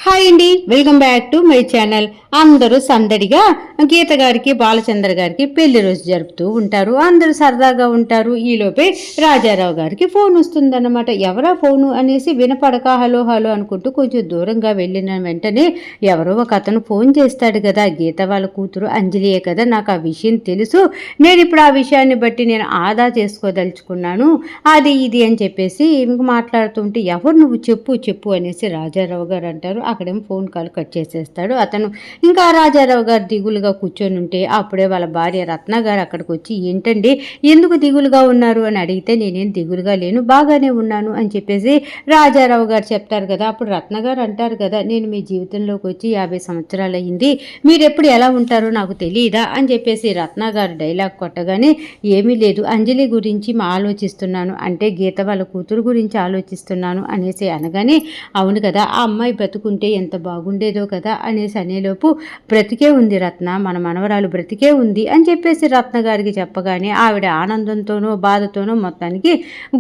Hi అండి, welcome back to my channel. అందరూ సందడిగా గీత గారికి బాలచంద్ర గారికి పెళ్లి రోజు జరుపుతూ ఉంటారు. అందరూ సరదాగా ఉంటారు. ఈలోపే రాజారావు గారికి ఫోన్ వస్తుందన్నమాట. ఎవరా ఫోను అనేసి వినపడక హలో హలో అనుకుంటూ కొంచెం దూరంగా వెళ్ళిన వెంటనే ఎవరో ఒక అతను ఫోన్ చేస్తాడు కదా. గీత వాళ్ళ కూతురు అంజలియే కదా, నాకు ఆ విషయం తెలుసు. నేను ఇప్పుడు ఆ విషయాన్ని బట్టి నేను ఆదా చేసుకోదలుచుకున్నాను, అది ఇది అని చెప్పేసి మాట్లాడుతుంటే ఎవరు నువ్వు చెప్పు చెప్పు అనేసి రాజారావు గారు అంటారు. అక్కడేమో ఫోన్ కాల్ కట్ చేసేస్తాడు అతను. ఇంకా రాజారావు గారు దిగులుగా కూర్చొని ఉంటే అప్పుడే వాళ్ళ భార్య రత్న గారు అక్కడికి వచ్చి, ఏంటండి ఎందుకు దిగులుగా ఉన్నారు అని అడిగితే, నేనేం దిగులుగా లేను, బాగానే ఉన్నాను అని చెప్పేసి రాజారావు గారు చెప్తారు కదా. అప్పుడు రత్న గారు అంటారు కదా, నేను మీ జీవితంలోకి వచ్చి 50 సంవత్సరాలు అయ్యింది, మీరు ఎప్పుడు ఎలా ఉంటారో నాకు తెలియదా అని చెప్పేసి రత్న గారు డైలాగ్ కొట్టగానే, ఏమీ లేదు అంజలి గురించి ఆలోచిస్తున్నాను, అంటే గీత వాళ్ళ కూతురు గురించి ఆలోచిస్తున్నాను అనేసి అనగానే, అవును కదా ఆ అమ్మాయి బ్రతుకుంటే ఎంత బాగుండేదో కదా అనేసి అనేలోపు, బ్రతికే ఉంది రత్న, మన మనవరాలు బ్రతికే ఉంది అని చెప్పేసి రత్న గారికి చెప్పగానే ఆవిడ ఆనందంతోనో బాధతోనో మొత్తానికి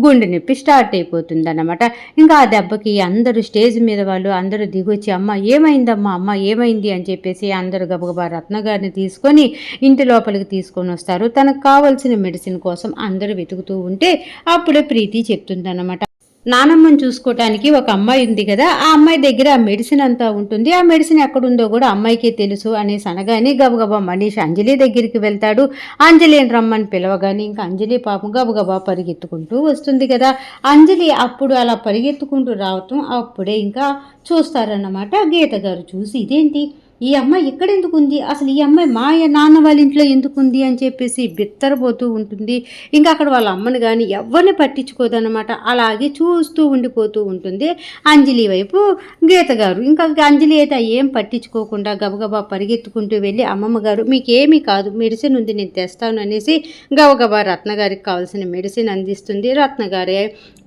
గుండె నొప్పి స్టార్ట్ అయిపోతుంది అన్నమాట. ఇంకా ఆ దెబ్బకి అందరూ స్టేజ్ మీద వాళ్ళు అందరూ దిగొచ్చి, అమ్మ ఏమైందమ్మా, అమ్మ ఏమైంది అని చెప్పేసి అందరూ గబగబా రత్న గారిని తీసుకొని ఇంటి లోపలికి తీసుకొని వస్తారు. తనకు కావాల్సిన మెడిసిన్ కోసం అందరూ వెతుకుతూ ఉంటే అప్పుడే ప్రీతి చెప్తుందన్నమాట, నానమ్మని చూసుకోవటానికి ఒక అమ్మాయి ఉంది కదా, ఆ అమ్మాయి దగ్గర ఆ మెడిసిన్ అంతా ఉంటుంది, ఆ మెడిసిన్ ఎక్కడుందో కూడా అమ్మాయికే తెలుసు అనేసి అనగానే గబగబా మనీష్ అంజలి దగ్గరికి వెళ్తాడు. అంజలిని రమ్మని పిలవగానే ఇంకా అంజలి పాపం గబగబా పరిగెత్తుకుంటూ వస్తుంది కదా. అంజలి అప్పుడు అలా పరిగెత్తుకుంటూ రావటం అప్పుడే ఇంకా చూస్తారన్నమాట. గీత గారు చూసి, ఇదేంటి ఈ అమ్మాయి ఇక్కడ ఎందుకు ఉంది, అసలు ఈ అమ్మాయి మా నాన్న వాళ్ళ ఇంట్లో ఎందుకు ఉంది అని చెప్పేసి బిత్తరపోతూ ఉంటుంది. ఇంకా అక్కడ వాళ్ళ అమ్మని కానీ ఎవరిని పట్టించుకోదన్నమాట. అలాగే చూస్తూ ఉండిపోతూ ఉంటుంది అంజలి వైపు గీత గారు. ఇంకా అంజలి అయితే ఏం పట్టించుకోకుండా గబగబా పరిగెత్తుకుంటూ వెళ్ళి, అమ్మమ్మ గారు మీకేమీ కాదు, మెడిసిన్ ఉంది నేను తెస్తాను అనేసి గబగబా రత్న గారికి కావాల్సిన మెడిసిన్ అందిస్తుంది. రత్న గారి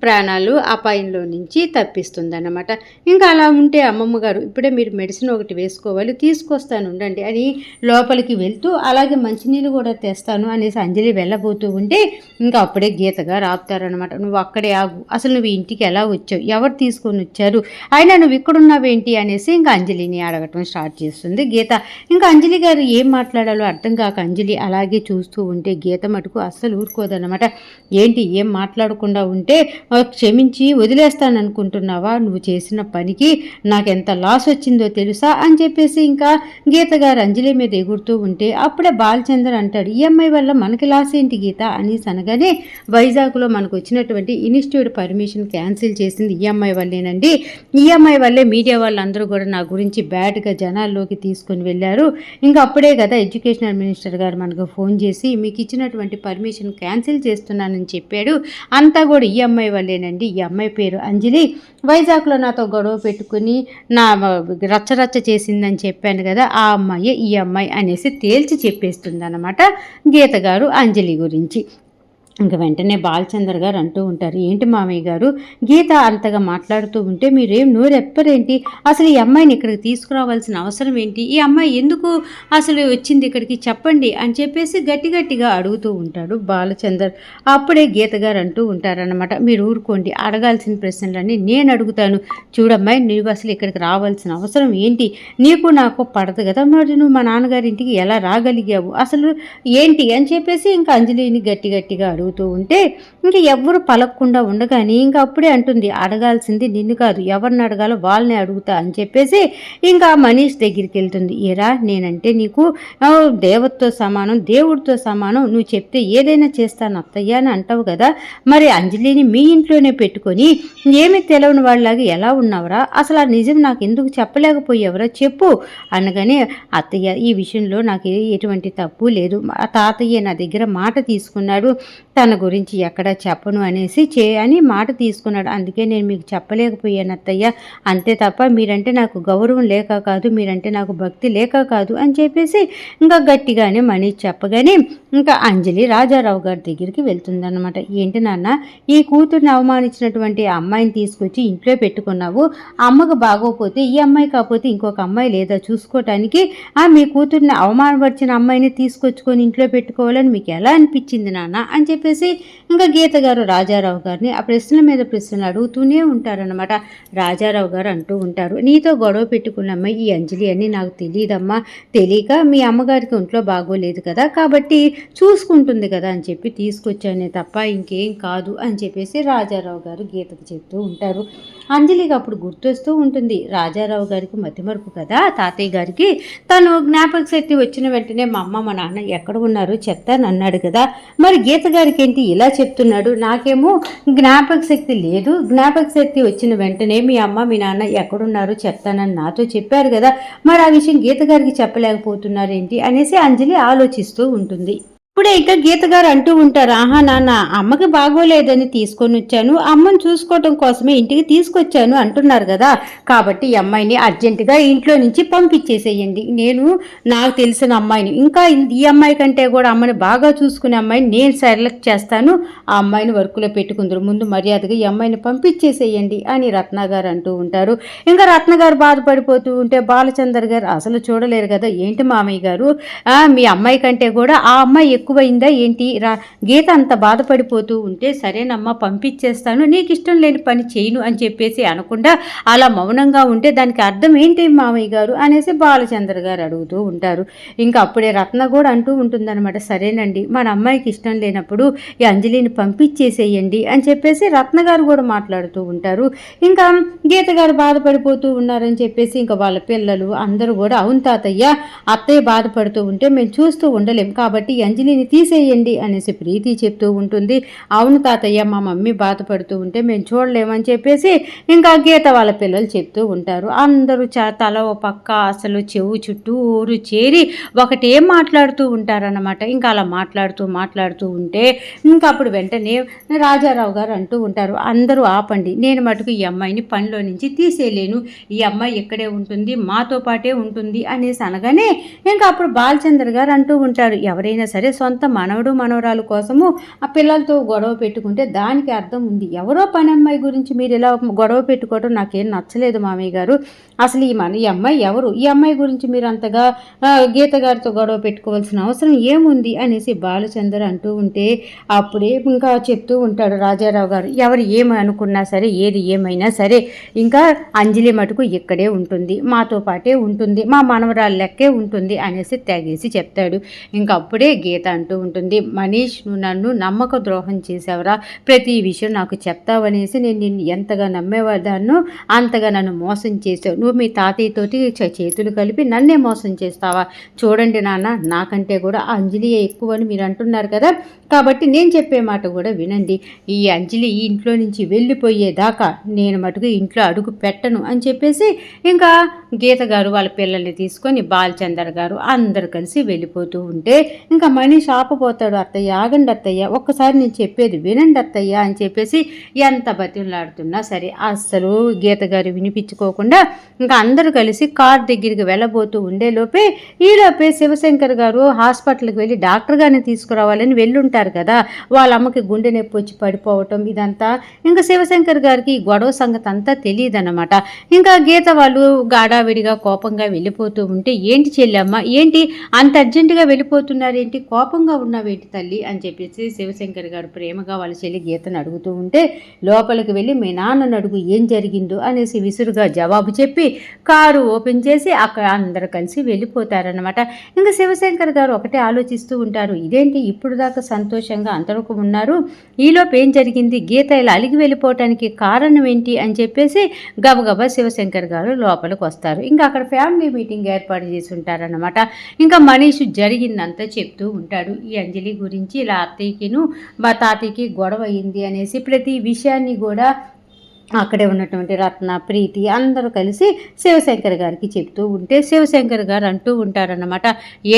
ప్రాణాలు అపాయంలో నుంచి తప్పిస్తుంది అన్నమాట. ఇంకా అలా ఉంటే అమ్మమ్మ గారు, ఇప్పుడే మీరు మెడిసిన్ ఒకటి వేసుకోవాలి, తీసుకొస్తాను ఉండండి అని లోపలికి వెళ్తూ, అలాగే మంచినీళ్ళు కూడా తెస్తాను అనేసి అంజలి వెళ్ళబోతూ ఉంటే ఇంకా అప్పుడే గీత గారు ఆపుతారనమాట. నువ్వు అక్కడే ఆగు, అసలు నువ్వు ఇంటికి ఎలా వచ్చావు, ఎవరు తీసుకొని వచ్చారు, అయినా నువ్వు ఇక్కడున్నావేంటి అనేసి ఇంకా అంజలిని అడగటం స్టార్ట్ చేస్తుంది గీత. ఇంకా అంజలి గారు ఏం మాట్లాడాలో అర్థం కాక అంజలి అలాగే చూస్తూ ఉంటే గీత మటుకు అస్సలు ఊరుకోదన్నమాట. ఏంటి ఏం మాట్లాడకుండా ఉంటే క్షమించి వదిలేస్తాను అనుకుంటున్నావా, నువ్వు చేసిన పనికి నాకెంత లాస్ వచ్చిందో తెలుసా అని చెప్పేసి ఇంకా గీత గారు అంజలి మీద ఎగురుతూ ఉంటే అప్పుడే బాలచంద్ర అంటాడు, ఈఎంఐ వల్ల మనకి లాస్ ఏంటి గీత అనేసి అనగానే, వైజాగ్లో మనకు వచ్చినటువంటి ఇన్స్టిట్యూట్ పర్మిషన్ క్యాన్సిల్ చేసింది ఈఎంఐ వల్లేనండి, ఈఎంఐ వల్లే మీడియా వాళ్ళందరూ కూడా నా గురించి బ్యాడ్గా జనాల్లోకి తీసుకొని వెళ్ళారు. ఇంకా అప్పుడే కదా ఎడ్యుకేషనల్ మినిస్టర్ గారు మనకు ఫోన్ చేసి మీకు ఇచ్చినటువంటి పర్మిషన్ క్యాన్సిల్ చేస్తున్నానని చెప్పాడు, అంతా కూడా ఈఎంఐ వల్లేనండి, ఈ అమ్మాయి పేరు అంజలి, వైజాగ్లో నాతో గొడవ పెట్టుకుని నా రచ్చరచ్చ చేసిందని చెప్పాను కదా, ఆ అమ్మాయి ఈ అమ్మాయి అనేసి తేల్చి చెప్పేస్తుంది అన్నమాట గీత గారు అంజలి గురించి. ఇంక వెంటనే బాలచంద్ర గారు అంటూ ఉంటారు, ఏంటి మామయ్య గారు గీత అంతగా మాట్లాడుతూ ఉంటే మీరేం నోరెప్పరేంటి, అసలు ఈ అమ్మాయిని ఇక్కడికి తీసుకురావాల్సిన అవసరం ఏంటి, ఈ అమ్మాయి ఎందుకు అసలు వచ్చింది ఇక్కడికి చెప్పండి అని చెప్పేసి గట్టి గట్టిగా అడుగుతూ ఉంటాడు బాలచందర్. అప్పుడే గీత గారు అంటూ ఉంటారనమాట, మీరు ఊరుకోండి, అడగాల్సిన ప్రశ్నలన్నీ నేను అడుగుతాను, చూడమ్మాయి నువ్వు అసలు ఇక్కడికి రావాల్సిన అవసరం ఏంటి, నీకు నాకు పడదు కదా, మరి నువ్వు మా నాన్నగారింటికి ఎలా రాగలిగావు, అసలు ఏంటి అని చెప్పేసి ఇంకా అంజలిని గట్టి గట్టిగా అడుగుతూ ఉంటే ఇంకా ఎవ్వరు పలకకుండా ఉండగానే ఇంకా అప్పుడే అంటుంది, అడగాల్సింది నిన్ను కాదు, ఎవరిని అడగాలో వాళ్ళని అడుగుతా అని చెప్పేసి ఇంకా మనీష్ దగ్గరికి వెళ్తుంది. ఏరా నేనంటే నీకు దేవతతో సమానం, దేవుడితో సమానం, నువ్వు చెప్తే ఏదైనా చేస్తాను అత్తయ్య అని అంటావు కదా, మరి అంజలిని మీ ఇంట్లోనే పెట్టుకొని ఏమీ తెలవని వాళ్ళలాగా ఎలా ఉన్నావురా, అసలు ఆ నిజం నాకు ఎందుకు చెప్పలేకపోయావురా చెప్పు అనగానే, అత్తయ్య ఈ విషయంలో నాకు ఎటువంటి తప్పు లేదు, ఆ తాతయ్య నా దగ్గర మాట తీసుకున్నాడు, తన గురించి ఎక్కడ చెప్పను అనేసి అని మాట తీసుకున్నాడు, అందుకే నేను మీకు చెప్పలేకపోయాను అత్తయ్య, అంతే తప్ప మీరంటే నాకు గౌరవం లేక కాదు, మీరంటే నాకు భక్తి లేక కాదు అని చెప్పేసి ఇంకా గట్టిగానే మనీ చెప్పగానే ఇంకా అంజలి రాజారావు గారి దగ్గరికి వెళ్తుందన్నమాట. ఏంటి నాన్న ఈ కూతుర్ని అవమానించినటువంటి అమ్మాయిని తీసుకొచ్చి ఇంట్లో పెట్టుకున్నావు, అమ్మకు బాగోపోతే ఈ అమ్మాయి కాకపోతే ఇంకొక అమ్మాయి లేదా చూసుకోవటానికి, మీ కూతుర్ని అవమానపరిచిన అమ్మాయిని తీసుకొచ్చుకొని ఇంట్లో పెట్టుకోవాలని మీకు ఎలా అనిపించింది నాన్న అని చెప్పి చెప్పేసి ఇంకా గీత గారు రాజారావు గారిని ఆ ప్రశ్నల మీద ప్రశ్నలు అడుగుతూనే ఉంటారనమాట. రాజారావు గారు అంటూ ఉంటారు, నీతో గొడవ పెట్టుకున్నమ్మ ఈ అంజలి అని నాకు తెలియదమ్మా, తెలియక మీ అమ్మగారికి ఒంట్లో బాగోలేదు కదా, కాబట్టి చూసుకుంటుంది కదా అని చెప్పి తీసుకొచ్చానే తప్ప ఇంకేం కాదు అని చెప్పేసి రాజారావు గారు గీతకు చెప్తూ ఉంటారు. అంజలికి అప్పుడు గుర్తొస్తూ ఉంటుంది, రాజారావు గారికి మతిమరుపు కదా తాతయ్య గారికి, తను జ్ఞాపక శక్తి వచ్చిన వెంటనే మా అమ్మ మా నాన్న ఎక్కడ ఉన్నారు చెప్తాను అన్నాడు కదా, మరి గీత గారికి ఏంటి ఇలా చెప్తున్నాడు, నాకేమో జ్ఞాపక శక్తి లేదు, జ్ఞాపక శక్తి వచ్చిన వెంటనే మీ అమ్మ మీ నాన్న ఎక్కడున్నారు చెప్తానని నాతో చెప్పారు కదా, మరి ఆ విషయం గీత గారికి చెప్పలేకపోతున్నారేంటి అనేసి అంజలి ఆలోచిస్తూ ఉంటుంది. ఇప్పుడే ఇక గీత గారు అంటూ ఉంటారు, ఆహా నాన్న అమ్మకి బాగోలేదని తీసుకొని వచ్చాను, అమ్మని చూసుకోవటం కోసమే ఇంటికి తీసుకొచ్చాను అంటున్నారు కదా, కాబట్టి ఈ అమ్మాయిని అర్జెంటుగా ఇంట్లో నుంచి పంపించేసేయండి, నేను నాకు తెలిసిన అమ్మాయిని, ఇంకా ఈ అమ్మాయి కంటే కూడా అమ్మని బాగా చూసుకునే అమ్మాయిని నేను సెలెక్ట్ చేస్తాను, ఆ అమ్మాయిని వర్కులో పెట్టుకుందరు, ముందు మర్యాదగా ఈ అమ్మాయిని పంపించేసేయండి అని రత్న గారు అంటూ ఉంటారు. ఇంకా రత్న గారు బాధపడిపోతూ ఉంటే బాలచందర్ గారు అసలు చూడలేరు కదా, ఏంటి మామయ్య గారు మీ అమ్మాయి కంటే కూడా ఆ అమ్మాయి ఎక్కువైందా ఏంటి, గీత అంత బాధపడిపోతూ ఉంటే సరేనమ్మా పంపించేస్తాను, నీకు ఇష్టం లేని పని చేయను అని చెప్పేసి అనకుండా అలా మౌనంగా ఉంటే దానికి అర్థం ఏంటి మామయ్య గారు అనేసి బాలచంద్ర గారు అడుగుతూ ఉంటారు. ఇంకా అప్పుడే రత్న కూడా అంటూ ఉంటుందన్నమాట, సరేనండి మన అమ్మాయికి ఇష్టం లేనప్పుడు ఈ అంజలిని పంపించేసేయండి అని చెప్పేసి రత్న గారు కూడా మాట్లాడుతూ ఉంటారు. ఇంకా గీత గారు బాధపడిపోతూ ఉన్నారని చెప్పేసి ఇంకా వాళ్ళ పిల్లలు అందరూ కూడా అవును తాతయ్య అత్తయ్య బాధపడుతూ ఉంటే మేము చూస్తూ ఉండలేం, కాబట్టి అంజలిని తీసేయండి అనేసి ప్రీతి చెప్తూ ఉంటుంది. అవును తాతయ్య మా మమ్మీ బాధపడుతూ ఉంటే మేము చూడలేమని చెప్పేసి ఇంకా గీత వాళ్ళ పిల్లలు చెప్తూ ఉంటారు. అందరూ తల ఓ పక్క అసలు చెవు చుట్టూరు చేరి ఒకటేం మాట్లాడుతూ ఉంటారన్నమాట. ఇంకా అలా మాట్లాడుతూ ఉంటే ఇంకా అప్పుడు వెంటనే రాజారావు గారు అంటూ ఉంటారు, అందరూ ఆపండి, నేను మటుకు ఈ అమ్మాయిని పనిలో నుంచి తీసేయలేను, ఈ అమ్మాయి ఇక్కడే ఉంటుంది మాతో పాటే ఉంటుంది అనేసి అనగానే ఇంకా అప్పుడు బాలచంద్ర గారు అంటూ ఉంటారు, ఎవరైనా సరే సొంత మనవడు మనవరాలు కోసము ఆ పిల్లలతో గొడవ పెట్టుకుంటే దానికి అర్థం ఉంది, ఎవరో పని అమ్మాయి గురించి మీరు ఇలా గొడవ పెట్టుకోవడం నాకేం నచ్చలేదు మామయ్య గారు, అసలు ఈ అమ్మాయి ఎవరు, ఈ అమ్మాయి గురించి మీరు అంతగా గీత గారితో గొడవ పెట్టుకోవాల్సిన అవసరం ఏముంది అనేసి బాలచందర్ అంటూ ఉంటే అప్పుడే ఇంకా చెప్తూ ఉంటాడు రాజారావు గారు, ఎవరు ఏమి అనుకున్నా సరే ఏది ఏమైనా సరే ఇంకా అంజలి మటుకు ఇక్కడే ఉంటుంది, మాతో పాటే ఉంటుంది, మా మనవరాలు లెక్కే ఉంటుంది అనేసి తెగేసి చెప్తాడు. ఇంకా అప్పుడే గీత అంటూ ఉంటుంది, మనీష్ నువ్వు నన్ను నమ్మక ద్రోహం చేసావురా, ప్రతి విషయం నాకు చెప్తావనేసి నేను నిన్ను ఎంతగా నమ్మేవాదాన్నో అంతగా నన్ను మోసం చేసావు, నువ్వు మీ తాతయ్యతోటి చేతులు కలిపి నన్నే మోసం చేస్తావా, చూడండి నాన్న నాకంటే కూడా అంజలి ఎక్కువ అని మీరు అంటున్నారు కదా, కాబట్టి నేను చెప్పే మాట కూడా వినండి, ఈ అంజలి ఈ ఇంట్లో నుంచి వెళ్ళిపోయేదాకా నేను మటుకు ఇంట్లో అడుగు పెట్టను అని చెప్పేసి ఇంకా గీత గారు వాళ్ళ పిల్లల్ని తీసుకొని బాలచందర్ గారు అందరు కలిసి వెళ్ళిపోతూ ఉంటే ఇంకా మనీష్ ఆపపోతాడు, అత్తయ్య ఆగండి అత్తయ్య, ఒక్కసారి నేను చెప్పేది వినండి అత్తయ్య అని చెప్పేసి ఎంత బతిమలాడుతున్నా సరే అస్సలు గీత గారు వినిపించుకోకుండా ఇంకా అందరూ కలిసి కార్ దగ్గరికి వెళ్ళబోతూ ఉండేలోపే ఈలోపే శివశంకర్ గారు హాస్పిటల్కి వెళ్ళి డాక్టర్ గారిని తీసుకురావాలని వెళ్ళుంటారు కదా, వాళ్ళ అమ్మకి గుండె నొప్పి వచ్చి పడిపోవటం ఇదంతా ఇంకా శివశంకర్ గారికి ఈ గొడవ సంగతి అంతా తెలియదన్నమాట. ఇంకా గీత వాళ్ళు గాడావిడిగా కోపంగా వెళ్ళిపోతూ ఉంటే ఏంటి చెల్లెమ్మ ఏంటి అంత అర్జెంటుగా వెళ్ళిపోతున్నారేంటి, కోపంగా ఉన్నావేంటి తల్లి అని చెప్పేసి శివశంకర్ గారు ప్రేమగా వాళ్ళ చెల్లి గీతను అడుగుతూ ఉంటే లోపలికి వెళ్ళి మీ నాన్నను అడుగు ఏం జరిగిందో అనేసి విసురుగా జవాబు చెప్పి కారు ఓపెన్ చేసి అక్కడ అందరూ కలిసి వెళ్ళిపోతారనమాట. ఇంకా శివశంకర్ గారు ఒకటే ఆలోచిస్తూ ఉంటారు, ఇదేంటి ఇప్పుడు దాకా సంతోషంగా అందరూ ఉన్నారు, ఈలోపు ఏం జరిగింది, గీత ఇలా అలిగి వెళ్ళిపోవటానికి కారణం ఏంటి అని చెప్పేసి గబగబా శివశంకర్ గారు లోపలికి వస్తారు. ఇంకా అక్కడ ఫ్యామిలీ మీటింగ్ ఏర్పాటు చేసి ఉంటారనమాట. ఇంకా మనీష్ జరిగిందంతా చెప్తూ ఉంటాడు, ఈ అంజలి గురించి ఇలా అత్తయ్యకిను మా తాతయ్యకి గొడవ అయింది అనేసి ప్రతి విషయాన్ని కూడా అక్కడే ఉన్నటువంటి రత్న ప్రీతి అందరూ కలిసి శివశంకర్ గారికి చెప్తూ ఉంటే శివశంకర్ గారు అంటూ ఉంటారన్నమాట,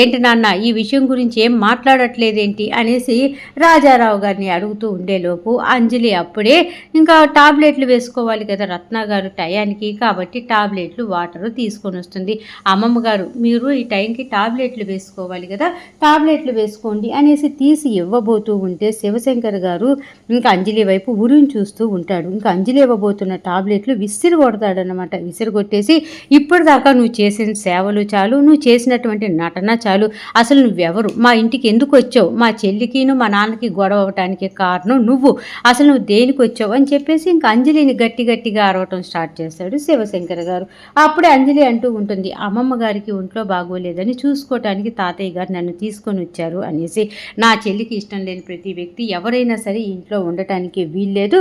ఏంటి నాన్న ఈ విషయం గురించి ఏం మాట్లాడట్లేదేంటి అనేసి రాజారావు గారిని అడుగుతూ ఉండేలోపు అంజలి అప్పుడే ఇంకా టాబ్లెట్లు వేసుకోవాలి కదా రత్న గారు టయానికి, కాబట్టి టాబ్లెట్లు వాటరు తీసుకొని వస్తుంది, అమ్మమ్మ గారు మీరు ఈ టైంకి టాబ్లెట్లు వేసుకోవాలి కదా టాబ్లెట్లు వేసుకోండి అనేసి తీసి ఇవ్వబోతూ ఉంటే శివశంకర్ గారు ఇంకా అంజలి వైపు ఉరిని చూస్తూ ఉంటాడు. ఇంకా అంజలి ఇవ్వబోతున్న టాబ్లెట్లు విసిరి కొడతాడనమాట. విసిరి కొట్టేసి ఇప్పటిదాకా నువ్వు చేసిన సేవలు చాలు, నువ్వు చేసినటువంటి నటన చాలు, అసలు నువ్వెవరు, మా ఇంటికి ఎందుకు వచ్చావు, మా చెల్లికిను మా నాన్నకి గొడవ అవ్వటానికి కారణం నువ్వు, అసలు నువ్వు దేనికి వచ్చావు అని చెప్పేసి ఇంకా అంజలిని గట్టిగా అరవటం స్టార్ట్ చేస్తాడు శివశంకర్ గారు. అప్పుడే అంజలి అంటూ ఉంటుంది, అమ్మమ్మ గారికి ఒంట్లో బాగోలేదని చూసుకోవటానికి తాతయ్య గారు నన్ను తీసుకొని వచ్చారు అనేసి. నా చెల్లికి ఇష్టం లేని ప్రతి వ్యక్తి ఎవరైనా సరే ఇంట్లో ఉండటానికి వీల్లేదు,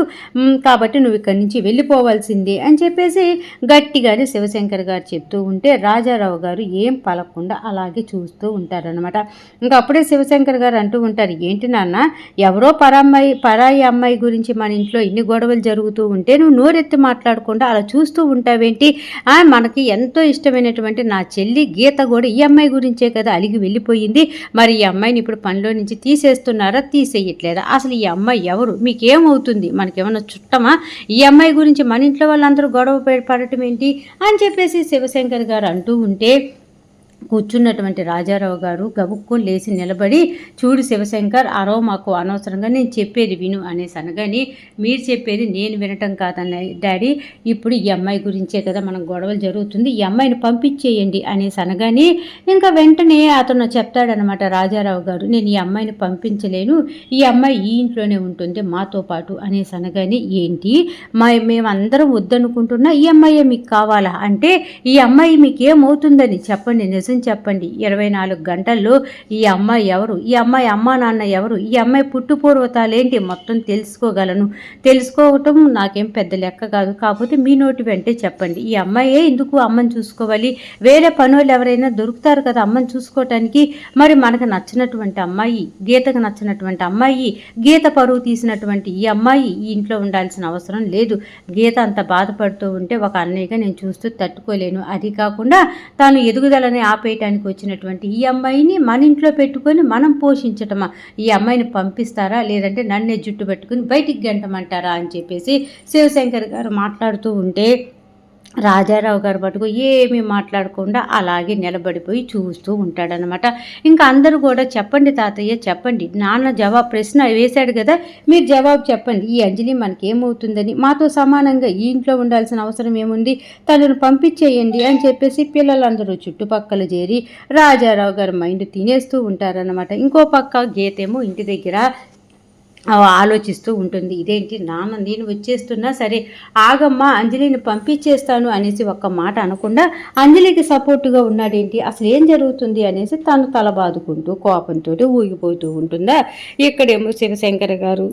కాబట్టి నువ్వు ఇక్కడి నుంచి వెళ్ళిపోవాల్సిందే అని చెప్పేసి గట్టిగానే శివశంకర్ గారు చెప్తూ ఉంటే రాజారావు గారు ఏం పలకుండా అలాగే చూస్తూ ఉంటారనమాట. ఇంకా అప్పుడే శివశంకర్ గారు అంటూ ఉంటారు, ఏంటి నాన్న, ఎవరో పరాయి అమ్మాయి గురించి మన ఇంట్లో ఇన్ని గొడవలు జరుగుతూ ఉంటే నువ్వు నోరెత్తి మాట్లాడకుండా అలా చూస్తూ ఉంటావేంటి, మనకి ఎంతో ఇష్టమైనటువంటి నా చెల్లి గీత కూడా ఈ అమ్మాయి గురించే కదా అలిగి వెళ్ళిపోయింది, మరి ఈ అమ్మాయిని ఇప్పుడు పనిలో నుంచి తీసేస్తున్నారా తీసేయట్లేదా, అసలు ఈ అమ్మాయి ఎవరు, మీకేమవుతుంది, మనకేమన్నా చుట్టమా, ఈ అమ్మాయి గురించి మన ఇంట్లో వాళ్ళందరూ గొడవ పడటం ఏంటి అని చెప్పేసి శివశంకర్ గారు అంటూ ఉంటే కూర్చున్నటువంటి రాజారావు గారు గబుక్కుని లేచి నిలబడి, చూడు శివశంకర్, మాకు అనవసరంగా నేను చెప్పేది విను అనేసి అనగాని, మీరు చెప్పేది నేను వినటం కాదన్న డాడీ, ఇప్పుడు ఈ అమ్మాయి గురించే కదా మనం గొడవలు జరుగుతుంది, ఈ అమ్మాయిని పంపించేయండి అనేసి అనగాని ఇంకా వెంటనే అతను చెప్తాడనమాట రాజారావు గారు, నేను ఈ అమ్మాయిని పంపించలేను, ఈ అమ్మాయి ఈ ఇంట్లోనే ఉంటుంది మాతో పాటు అనేసి అనగాని, ఏంటి మేమందరం వద్దనుకుంటున్నా ఈ అమ్మాయే మీకు కావాలా అంటే, ఈ అమ్మాయి మీకు ఏమవుతుందని చెప్పండి, నిజం చెప్పండి, 24 గంటల్లో ఈ అమ్మాయి ఎవరు, ఈ అమ్మాయి అమ్మా నాన్న ఎవరు, ఈ అమ్మాయి పుట్టుపూర్వతాలేంటి మొత్తం తెలుసుకోగలను, తెలుసుకోవటం నాకేం పెద్ద లెక్క కాదు, కాకపోతే మీ నోటి వెంటే చెప్పండి, ఈ అమ్మాయే ఎందుకు అమ్మని చూసుకోవాలి, వేరే పనులు ఎవరైనా దొరుకుతారు కదా అమ్మని చూసుకోవటానికి, మరి మనకు నచ్చినటువంటి అమ్మాయి, గీతకు నచ్చినటువంటి అమ్మాయి, గీత పరువు తీసినటువంటి ఈ అమ్మాయి ఈ ఇంట్లో ఉండాల్సిన అవసరం లేదు, గీత అంత బాధపడుతూ ఉంటే ఒక అన్నయ్యగా నేను చూస్తూ తట్టుకోలేను, అది కాకుండా తాను ఎదుగుదలని ఆపేయటానికి వచ్చినటువంటి ఈ అమ్మాయిని మన ఇంట్లో పెట్టుకొని మనం పోషించటమా, ఈ అమ్మాయిని పంపిస్తారా లేదంటే నన్నే జుట్టు పెట్టుకుని బయటికి గంటమంటారా అని చెప్పేసి శివశంకర్ గారు మాట్లాడుతూ ఉంటే రాజారావు గారు పట్టుకు ఏమీ మాట్లాడకుండా అలాగే నిలబడిపోయి చూస్తూ ఉంటాడనమాట. ఇంకా అందరూ కూడా చెప్పండి తాతయ్య చెప్పండి, నాన్న ప్రశ్న వేశాడు కదా, మీరు జవాబు చెప్పండి, ఈ అంజలి మనకేమవుతుందని, మాతో సమానంగా ఈ ఇంట్లో ఉండాల్సిన అవసరం ఏముంది, తనను పంపించేయండి అని చెప్పేసి పిల్లలందరూ చుట్టుపక్కల చేరి రాజారావు గారు మైండ్ తినేస్తూ ఉంటారనమాట. ఇంకో పక్క గీతేమో ఇంటి దగ్గర ఆలోచిస్తూ ఉంటుంది, ఇదేంటి నాన్న నేను వచ్చేస్తున్నా సరే ఆగమ్మ అంజలిని పంపించేస్తాను అనేసి ఒక్క మాట అనకుండా అంజలికి సపోర్టుగా ఉన్నాడేంటి, అసలు ఏం జరుగుతుంది అనేసి తను తల బాదుకుంటూ కోపంతో ఊగిపోతూ ఉంటుందా. ఇక్కడేమో శివశంకర్ గారు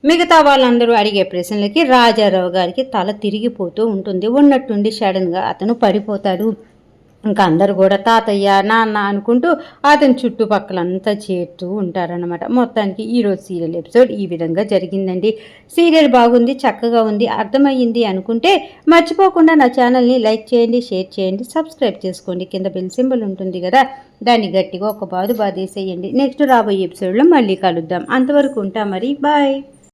మిగతా వాళ్ళందరూ అడిగే ప్రశ్నలకి రాజారావు గారికి తల తిరిగిపోతూ ఉంటుంది. ఉన్నట్టుండి సడన్గా అతను పడిపోతాడు. ఇంకా అందరూ కూడా తాతయ్య నాన్న అనుకుంటూ అతని చుట్టుపక్కలంతా చేరుతూ ఉంటారనమాట. మొత్తానికి ఈరోజు సీరియల్ ఎపిసోడ్ ఈ విధంగా జరిగిందండి. సీరియల్ బాగుంది, చక్కగా ఉంది, అర్థమయ్యింది అనుకుంటే మర్చిపోకుండా నా ఛానల్ని లైక్ చేయండి, షేర్ చేయండి, సబ్స్క్రైబ్ చేసుకోండి. కింద బెల్ సింబల్ ఉంటుంది కదా, దాన్ని గట్టిగా ఒక బాధేసేయండి. నెక్స్ట్ రాబోయే ఎపిసోడ్లో మళ్ళీ కలుద్దాం. అంతవరకు ఉంటా మరి, బాయ్.